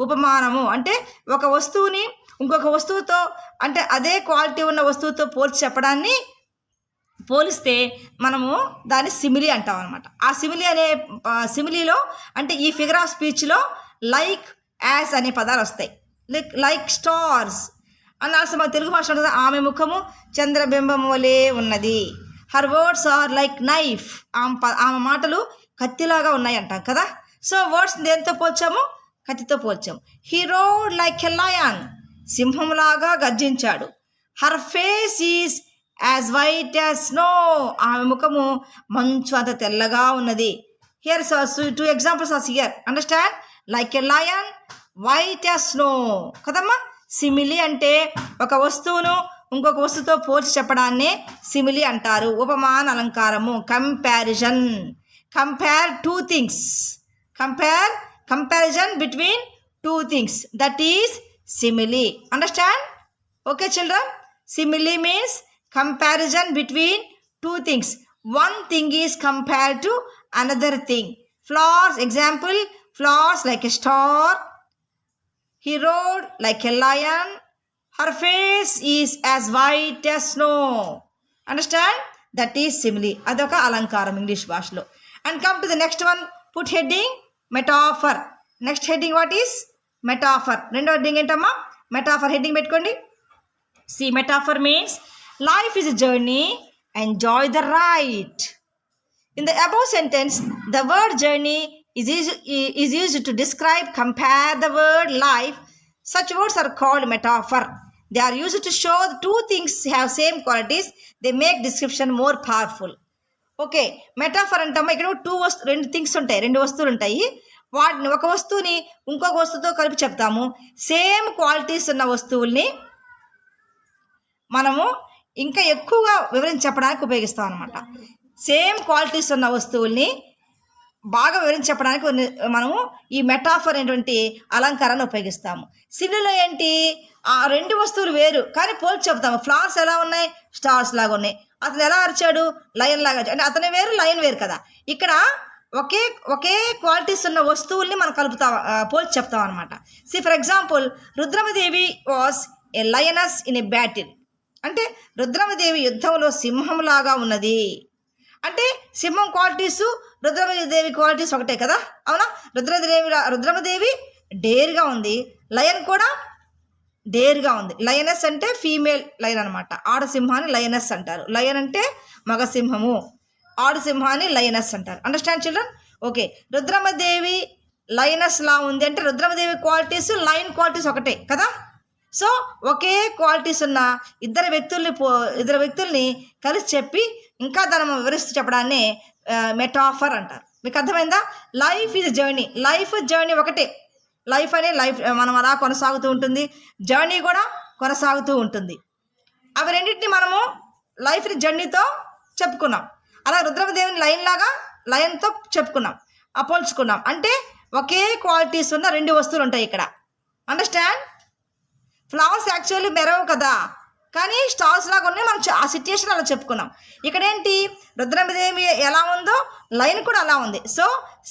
ఉపమానము. అంటే ఒక వస్తువుని ఇంకొక వస్తువుతో, అంటే అదే క్వాలిటీ ఉన్న వస్తువుతో పోల్చి చెప్పడాన్ని, పోలిస్తే మనము దాన్ని సిమిలీ అంటాం అనమాట. ఆ సిమిలీలో అంటే ఈ ఫిగర్ ఆఫ్ స్పీచ్లో లైక్, యాజ్ అనే పదాలు వస్తాయి. లైక్ స్టార్స్ అనాల్సి మన తెలుగు భాష ఉంటుంది. ఆమె ముఖము చంద్రబింబం వలె ఉన్నది. Her words are like knife. ఆమె మాటలు కత్తిలాగా ఉన్నాయి అంటాం కదా. సో వర్డ్స్ దేంతో పోల్చాము? కత్తితో పోల్చాము. He roared like a lion. సింహంలాగా గర్జించాడు. Her face is as white as snow. ఆమె ముఖము మంచు అంత తెల్లగా ఉన్నది. Here 2 examples are here. Understand? Like a lion, white as snow కదమ్మా. సిమిలీ అంటే ఒక వస్తువును ఇంకొక వస్తువుతో పోల్చి చెప్పడాన్నే సిమిలీ అంటారు. ఉపమాన అలంకారము, comparison. Compare 2 things. Comparison between 2 things, that is simile. Understand? Okay children, simile means comparison between two things. One thing is compared to another thing. Flowers, example, flowers like a star. He rode like a lion. Her face is as white as snow. Understand? That is simile. Adoka alankaram English bhashalo. And come to the next one. Put heading metaphor. Next heading what is? Metaphor. Rendo heading entamma? Metaphor heading pettukondi. See, metaphor means life is a journey. Enjoy the ride. In the above sentence, the word journey is used to describe, compare the word life. Such words are called metaphor. They are used to show the two things have same qualities. They make description more powerful. Okay, metaphor అంటామా, ఇక్కడ రెండు things ఉంటాయి, రెండు వస్తువులు ఉంటాయి. వాటిని ఒక వస్తువుని ఇంకొక వస్తువుతో కలిపి చెప్తాము. సేమ్ క్వాలిటీస్ ఉన్న వస్తువుల్ని మనము ఇంకా ఎక్కువగా వివరించి చెప్పడానికి ఉపయోగిస్తాం అనమాట. సేమ్ క్వాలిటీస్ ఉన్న వస్తువుల్ని బాగా వివరించి చెప్పడానికి మనము ఈ మెటాఫర్ అనేటువంటి అలంకారాన్ని ఉపయోగిస్తాము. సిమిలిలో ఏంటి, ఆ రెండు వస్తువులు వేరు కానీ పోల్చి చెప్తాము. ఫ్లవర్స్ ఎలా ఉన్నాయి, స్టార్స్ లాగా ఉన్నాయి. అతను ఎలా అరిచాడు, లయన్ లాగా, అంటే అతను వేరు లయన్ వేరు కదా. ఇక్కడ ఒకే క్వాలిటీస్ ఉన్న వస్తువుల్ని మనం కలుపుతాం, పోల్చి చెప్తాం అనమాట. See for example, Rudramadevi was a lioness in a battle. అంటే రుద్రమదేవి యుద్ధంలో సింహంలాగా ఉన్నది. అంటే సింహం క్వాలిటీసు రుద్రమదేవి క్వాలిటీస్ ఒకటే కదా, అవునా? రుద్రమదేవి డేర్గా ఉంది, లయన్ కూడా డేర్గా ఉంది. లయనస్ అంటే ఫీమేల్ లయన్ అనమాట. ఆడసింహాన్ని లయనస్ అంటారు. లయన్ అంటే మగసింహము, ఆడసింహాన్ని లయనస్ అంటారు. Understand children? ఓకే, రుద్రమదేవి లయనస్ లా ఉంది అంటే రుద్రమదేవి క్వాలిటీస్ లయన్ క్వాలిటీస్ ఒకటే కదా. సో ఒకే క్వాలిటీస్ ఉన్న ఇద్దరు వ్యక్తుల్ని కలిసి చెప్పి ఇంకా దాన్ని వివరిస్తూ చెప్పడాన్ని మెటాఫర్ అంటారు. మీకు అర్థమైందా? Life is journey. Life journey ఒకటే. లైఫ్ మనం అలా కొనసాగుతూ ఉంటుంది, జర్నీ కూడా కొనసాగుతూ ఉంటుంది. అవి రెండింటిని మనము లైఫ్ని జర్నీతో చెప్పుకున్నాం. అలా రుద్రమదేవిని లయన్తో చెప్పుకున్నాం, పోల్చుకున్నాం. అంటే ఒకే క్వాలిటీస్ ఉన్న రెండు వస్తువులు ఉంటాయి ఇక్కడ. అండర్స్టాండ్? ఫ్లవర్స్ యాక్చువల్లీ మెరవు కదా, కానీ స్టార్స్ లాగా ఉన్నాయి. మనం ఆ సిచ్యుయేషన్ అలా చెప్పుకున్నాం. ఇక్కడ ఏంటి, రుద్రమదేవి ఎలా ఉందో లైన్ కూడా అలా ఉంది. సో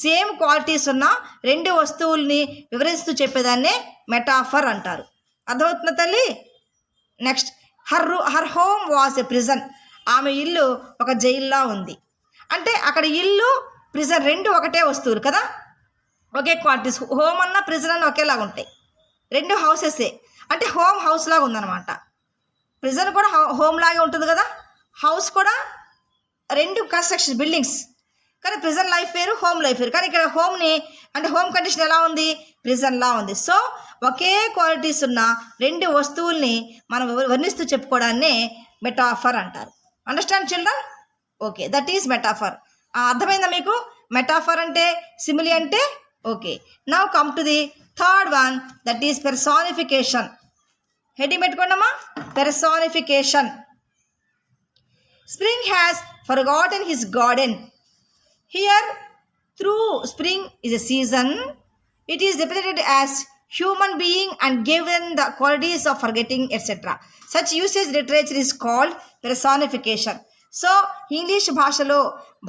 సేమ్ క్వాలిటీస్ ఉన్న రెండు వస్తువుల్ని వివరిస్తూ చెప్పేదాన్నే మెటాఫర్ అంటారు. అర్థమవుతుందా తల్లి? Next, her home was a prison. ఆమె ఇల్లు ఒక జైల్లా ఉంది. అంటే అక్కడ ఇల్లు ప్రిజన్ రెండు ఒకటే వస్తువులు కదా, ఒకే క్వాలిటీస్. హోమ్ అన్న ప్రిజన్ అన్న ఒకేలాగా ఉంటాయి, రెండు హౌసెసే. అంటే హోమ్ హౌస్ లాగా ఉందన్నమాట. ప్రిజన్ కూడా హోమ్ లాగే ఉంటుంది కదా, హౌస్ కూడా రెండు కన్స్ట్రక్షన్ బిల్డింగ్స్. కానీ ప్రిజన్ లైఫ్ వేరు, హోమ్ లైఫ్ వేరు. కానీ ఇక్కడ హోమ్ని అంటే హోమ్ కండిషన్ ఎలా ఉంది, ప్రిజన్లా ఉంది. సో ఒకే క్వాలిటీస్ ఉన్న రెండు వస్తువుల్ని మనం వర్ణిస్తూ చెప్పుకోవడాన్ని మెటాఫర్ అంటారు. Understand children? Okay, that is metaphor. అర్థమైందా మీకు? మెటాఫర్ అంటే, సిమిలి అంటే. Okay, now come to the third one, that is personification. Heading పెట్టుకోండమ్మా, personification. Spring has forgotten his garden. Here, through spring is a season, it is represented as human being and given the qualities of forgetting, etc. Such usage literature is called personification. So English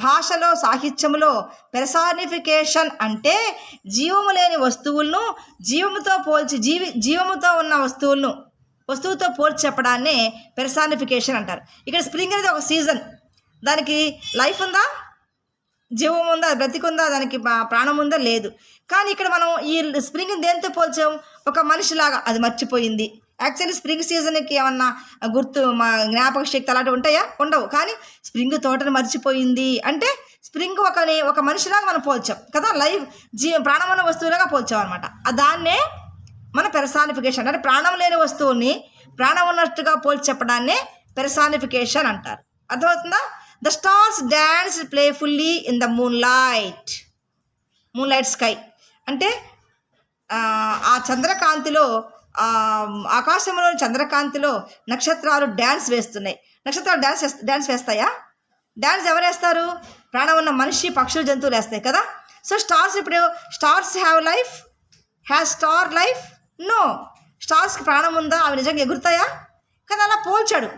భాషలో సాహిత్యంలో personification అంటే జీవము లేని వస్తువులను జీవముతో ఉన్న వస్తువుతో పోల్చి చెప్పడాన్ని personification అంటారు. ఇక్కడ స్ప్రింగ్ అనేది ఒక సీజన్. దానికి లైఫ్ ఉందా, జీవం ఉందా, బ్రతికుందా, దానికి ప్రాణం ఉందా, లేదు. కానీ ఇక్కడ మనం ఈ స్ప్రింగ్ని దేంతో పోల్చాం, ఒక మనిషిలాగా. అది మర్చిపోయింది. యాక్చువల్లీ స్ప్రింగ్ సీజన్కి ఏమన్నా జ్ఞాపక శక్తి అలాంటివి ఉంటాయా? ఉండవు. కానీ స్ప్రింగ్ తోటను మర్చిపోయింది అంటే స్ప్రింగ్ ఒక మనిషిలాగా మనం పోల్చాం కదా, ప్రాణం ఉన్న వస్తువులాగా పోల్చాం అనమాట. దాన్నే మన పెర్సానిఫికేషన్ అంటే ప్రాణం లేని వస్తువుని ప్రాణం ఉన్నట్టుగా పోల్చి చెప్పడాన్నే పెర్సానిఫికేషన్ అంటారు. అర్థమవుతుందా? The stars danced playfully in the moonlight sky. అంటే ఆ చంద్రకాంతిలో, ఆకాశంలోని చంద్రకాంతిలో నక్షత్రాలు డ్యాన్స్ వేస్తున్నాయి. నక్షత్రాలు డ్యాన్స్ వేస్తాయా? డ్యాన్స్ ఎవరు వేస్తారు? ప్రాణం ఉన్న మనిషి, పక్షులు, జంతువులు వేస్తాయి కదా. సో ఇప్పుడు stars have star life? No. స్టార్స్కి ప్రాణం ఉందా? అవి నిజంగా ఎగురుతాయా? కానీ అలా పోల్చాడు.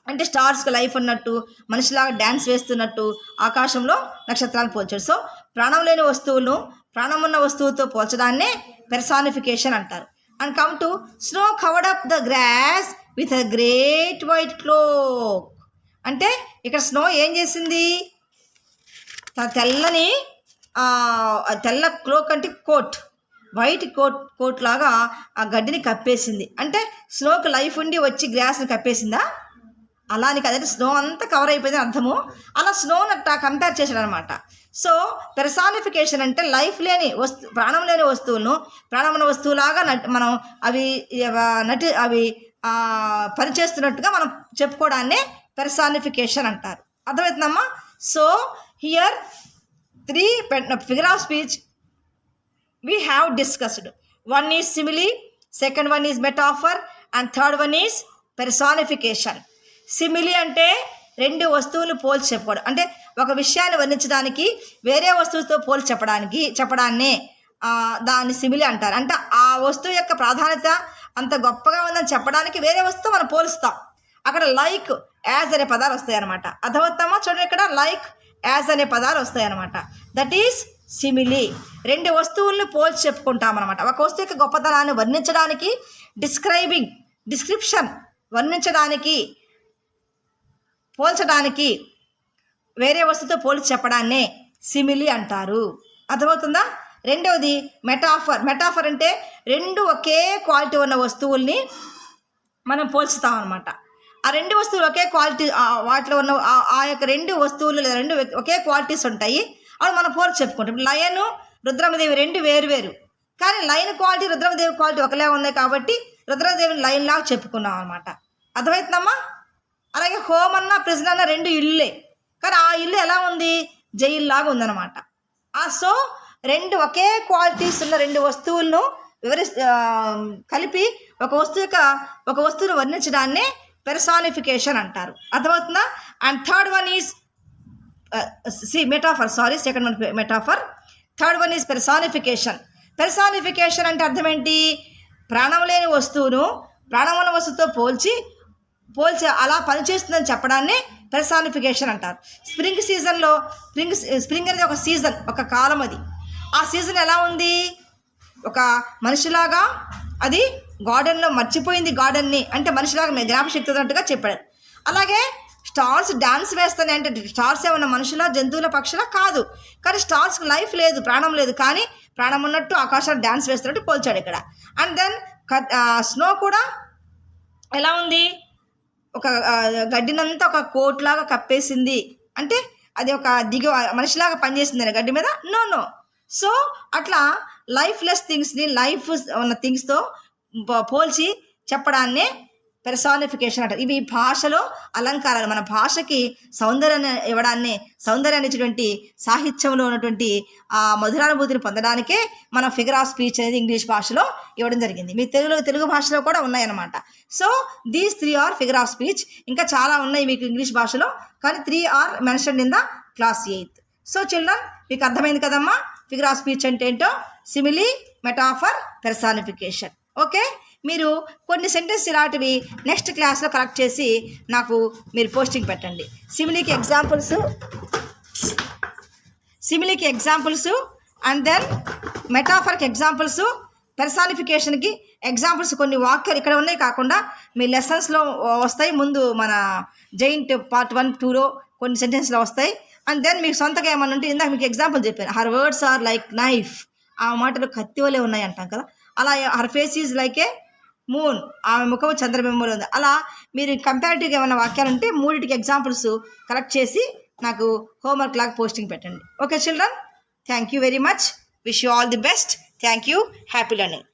అంటే స్టార్స్కి లైఫ్ ఉన్నట్టు, మనిషిలాగా డ్యాన్స్ వేస్తున్నట్టు ఆకాశంలో నక్షత్రాలను పోల్చాడు. సో ప్రాణం లేని వస్తువులను ప్రాణం ఉన్న వస్తువుతో పోల్చడాన్నే పెర్సానిఫికేషన్ అంటారు. And come to snow covered up the grass with a great white cloak. అంటే ఇక్కడ స్నో ఏం చేసింది, తెల్లని తెల్ల క్లోక్ అంటే కోట్, వైట్ కోట్ లాగా ఆ గడ్డిని కప్పేసింది. అంటే స్నోకి లైఫ్ ఉండి వచ్చి గ్రాస్ని కప్పేసిందా? అలాని కదంటే స్నో అంతా కవర్ అయిపోయింది అర్థము. అలా స్నోని అట్లా కంపేర్ చేశాడు అనమాట. సో పెర్సానిఫికేషన్ అంటే లైఫ్ లేని ప్రాణం లేని వస్తువులను ప్రాణం ఉన్న వస్తువులాగా మనం అవి పనిచేస్తున్నట్టుగా మనం చెప్పుకోవడాన్నే పెర్సానిఫికేషన్ అంటారు. అర్థమవుతుందమ్మా? So here 3 figure of speech we have discussed. One is simile, second one is metaphor, and third one is personification. Simile అంటే 2 వస్తువులు పోల్చి చెప్పుకోవడం, అంటే ఒక విషయాన్ని వర్ణించడానికి వేరే వస్తువుతో పోల్చి చెప్పడాన్నే దాన్ని సిమిలి అంటారు. అంటే ఆ వస్తువు యొక్క ప్రాధాన్యత అంత గొప్పగా ఉందని చెప్పడానికి వేరే వస్తువు మనం పోలుస్తాం. అక్కడ లైక్, యాజ్ అనే పదాలు వస్తాయి అనమాట. అర్థమవుతామా? చూడండి, ఇక్కడ లైక్, యాజ్ అనే పదాలు వస్తాయి అనమాట. That is simile. 2 వస్తువులను పోల్చి చెప్పుకుంటాం అనమాట. ఒక వస్తువు యొక్క గొప్పతనాన్ని వర్ణించడానికి డిస్క్రిప్షన్, వర్ణించడానికి, పోల్చడానికి వేరే వస్తువుతో పోల్చి చెప్పడాన్నే సిమిలి అంటారు. అర్థమవుతుందా? రెండవది మెటాఫర్. మెటాఫర్ అంటే 2 ఒకే క్వాలిటీ ఉన్న వస్తువుల్ని మనం పోల్చుతాం అనమాట. ఆ 2 వస్తువులు ఒకే క్వాలిటీ, వాటిలో ఉన్న ఆ యొక్క 2 వస్తువులు లేదా 2 ఒకే క్వాలిటీస్ ఉంటాయి, అవి మనం పోల్చి చెప్పుకుంటాం. లయను, రుద్రమదేవి 2 వేరు, కానీ లైన్ క్వాలిటీ, రుద్రమదేవి క్వాలిటీ ఒకలే ఉన్నాయి కాబట్టి రుద్రమదేవిని లైన్ లాగా చెప్పుకున్నాం అనమాట. అర్థమవుతుందమ్మా? అలాగే హోమ్ అన్న, ప్రిజన్ అన్న 2 ఇళ్ళే, కానీ ఆ ఇల్లు ఎలా ఉంది, జైల్లాగా ఉందన్నమాట. సో 2 ఒకే క్వాలిటీస్ ఉన్న 2 వస్తువులను కలిపి ఒక వస్తువును వర్ణించడాన్నే పెర్సానిఫికేషన్ అంటారు. అర్థమవుతుందా? And third one is metaphor. Second one metaphor, third one is personification. Personification అంటే అర్థం ఏంటి? ప్రాణం లేని వస్తువును ప్రాణం ఉన్న వస్తువుతో పోల్చి అలా పనిచేస్తుందని చెప్పడాన్ని పెర్సానిఫికేషన్ అంటారు. స్ప్రింగ్ సీజన్లో స్ప్రింగ్ అనేది ఒక సీజన్, ఒక కాలం. అది ఆ సీజన్ ఎలా ఉంది, ఒక మనిషిలాగా అది గార్డెన్లో మర్చిపోయింది గార్డెన్ని, అంటే మనిషిలాగా జ్ఞాపశక్తి ఉన్నట్టుగా చెప్పాడు. అలాగే స్టార్స్ డాన్స్ వేస్తాయి అంటే స్టార్స్ ఏమన్నా మనుషుల, జంతువుల, పక్షుల కాదు, కానీ స్టార్స్కి లైఫ్ లేదు, ప్రాణం లేదు, కానీ ప్రాణం ఉన్నట్టు ఆకాశాలు డాన్స్ వేస్తున్నట్టు పోల్చాడు ఇక్కడ. అండ్ దెన్ స్నో కూడా ఎలా ఉంది, ఒక గడ్డినంతా ఒక కోట్ లాగా కప్పేసింది, అంటే అది ఒక మనిషిలాగా పనిచేసింది గడ్డి మీద. నో. సో అట్లా లైఫ్లెస్ థింగ్స్ని లైఫ్ ఉన్న థింగ్స్తో పోల్చి చెప్పడాన్నే పెర్సానిఫికేషన్ అంటారు. ఇవి భాషలో అలంకారాలు, మన భాషకి సౌందర్యాన్ని ఇచ్చేటువంటి సాహిత్యంలో ఉన్నటువంటి ఆ మధురానుభూతిని పొందడానికే మన ఫిగర్ ఆఫ్ స్పీచ్ అనేది ఇంగ్లీష్ భాషలో ఇవ్వడం జరిగింది. మీ తెలుగు భాషలో కూడా ఉన్నాయన్నమాట. So these 3 are figure of speech. ఇంకా చాలా ఉన్నాయి మీకు ఇంగ్లీష్ భాషలో, కానీ 3 are mentioned in the class 8th. So children, మీకు అర్థమైంది కదమ్మా ఫిగర్ ఆఫ్ స్పీచ్ అంటే ఏంటో? Simile, metaphor, personification. ఓకే, మీరు కొన్ని సెంటెన్స్ ఇలాంటివి నెక్స్ట్ క్లాస్లో కలెక్ట్ చేసి నాకు మీరు పోస్టింగ్ పెట్టండి. సిమిలీకి ఎగ్జాంపుల్స్ అండ్ దెన్ మెటాఫర్కి ఎగ్జాంపుల్స్, పెర్సానిఫికేషన్కి ఎగ్జాంపుల్స్. కొన్ని వాక్యాలు ఇక్కడ ఉన్నాయి కాకుండా మీ లెసన్స్లో వస్తాయి. ముందు మన జైంట్ పార్ట్ 1, 2లో కొన్ని సెంటెన్స్లో వస్తాయి. అండ్ దెన్ మీకు సొంతగా ఏమన్నా ఉంటే, ఇందాక మీకు ఎగ్జాంపుల్ చెప్పాను, her words are like knife, ఆ మాటలు కత్తి వలె ఉన్నాయి అంటాం కదా. అలా her face is like a moon, ఆమె ముఖం చంద్రబింబంలో ఉంది. అలా మీరు కంపారిటివ్గా ఏమైనా వాక్యాలు ఉంటే 3టికి ఎగ్జాంపుల్స్ కలెక్ట్ చేసి నాకు హోంవర్క్ లాగా పోస్టింగ్ పెట్టండి. Okay children, thank you very much. Wish you all the best. Thank you. Happy learning.